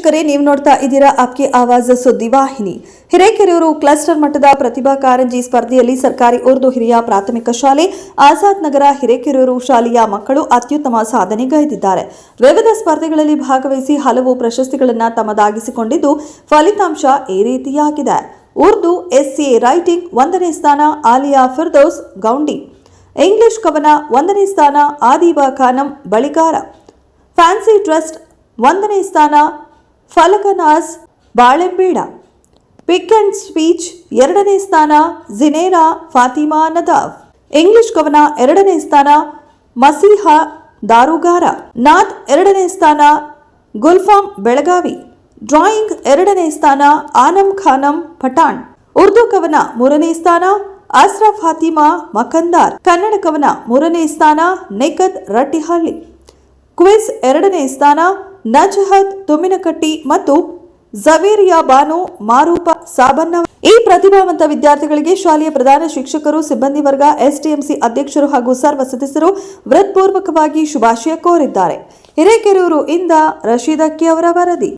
ವೀಕ್ಷಕರೇ, ನೀವು ನೋಡ್ತಾ ಇದ್ದೀರಾ ಆಪ್ಗೆ ಆವಾಜ್ ಸುದ್ದಿವಾಹಿನಿ. ಹಿರೇಕೆರೂರು ಕ್ಲಸ್ಟರ್ ಮಟ್ಟದ ಪ್ರತಿಭಾ ಕಾರಂಜಿ ಸ್ಪರ್ಧೆಯಲ್ಲಿ ಸರ್ಕಾರಿ ಉರ್ದು ಹಿರಿಯ ಪ್ರಾಥಮಿಕ ಶಾಲೆ ಆಜಾದ್ ನಗರ ಹಿರೇಕೆರೂರು ಶಾಲೆಯ ಮಕ್ಕಳು ಅತ್ಯುತ್ತಮ ಸಾಧನೆಗೈದಿದ್ದಾರೆ. ವಿವಿಧ ಸ್ಪರ್ಧೆಗಳಲ್ಲಿ ಭಾಗವಹಿಸಿ ಹಲವು ಪ್ರಶಸ್ತಿಗಳನ್ನು ತಮ್ಮದಾಗಿಸಿಕೊಂಡಿದ್ದು, ಫಲಿತಾಂಶ ಈ ರೀತಿಯಾಗಿದೆ. ಉರ್ದು ಎಸ್ಎ ರೈಟಿಂಗ್ 1ನೇ ಸ್ಥಾನ ಆಲಿಯಾ ಫಿರ್ದೌಸ್ ಗೌಂಡಿ. ಇಂಗ್ಲಿಷ್ ಕವನ 1ನೇ ಸ್ಥಾನ ಆದಿಬಾ ಖಾನಂ ಬಳಿಗಾರ. ಫ್ಯಾನ್ಸಿ ಟ್ರಸ್ಟ್ 1ನೇ ಸ್ಥಾನ ಫಲಕನಾಸ್ ಬಾಳೆಂಬೇಡ. ಪಿಕ್ ಅಂಡ್ ಸ್ಪೀಚ್ 2ನೇ ಸ್ಥಾನ ಜಿನೇರಾ ಫಾತಿಮಾ ನದಾಫ್. ಇಂಗ್ಲಿಷ್ ಕವನ 2ನೇ ಸ್ಥಾನ ಮಸೀಹಾ ದಾರುಗಾರ. ನಾದ್ 2ನೇ ಸ್ಥಾನ ಗುಲ್ಫಾಮ್ ಬೆಳಗಾವಿ. ಡ್ರಾಯಿಂಗ್ 2ನೇ ಸ್ಥಾನ ಆನಮ್ ಖಾನಂ ಪಠಾಣ್. ಉರ್ದು ಕವನ 3ನೇ ಸ್ಥಾನ ಅಸ್ರಫ್ ಫಾತಿಮಾ ಮಕಂದಾರ್. ಕನ್ನಡ ಕವನ 3ನೇ ಸ್ಥಾನ ನಿಖತ್ ರಟ್ಟಿಹಳ್ಳಿ. ಕ್ವಿಜ್ 2ನೇ ಸ್ಥಾನ ನಜಹತ್ ತುಮ್ಮಿನಕಟ್ಟಿ ಮತ್ತು ಜವೇರಿಯಾ ಬಾನು ಮಾರೂಪ ಸಾಬನ್ನ. ಈ ಪ್ರತಿಭಾವಂತ ವಿದ್ಯಾರ್ಥಿಗಳಿಗೆ ಶಾಲೆಯ ಪ್ರಧಾನ ಶಿಕ್ಷಕರು, ಸಿಬ್ಬಂದಿ ವರ್ಗ, ಎಸ್ಟಿಎಂಸಿ ಅಧ್ಯಕ್ಷರು ಹಾಗೂ ಸರ್ವ ಸದಸ್ಯರು ಹೃತ್ಪೂರ್ವಕವಾಗಿ ಶುಭಾಶಯ ಕೋರಿದ್ದಾರೆ. ಹಿರೇಕೆರೂರು ಇಂದ ರಶೀದ್ ಅಕ್ಕಿ ಅವರ ವರದಿ.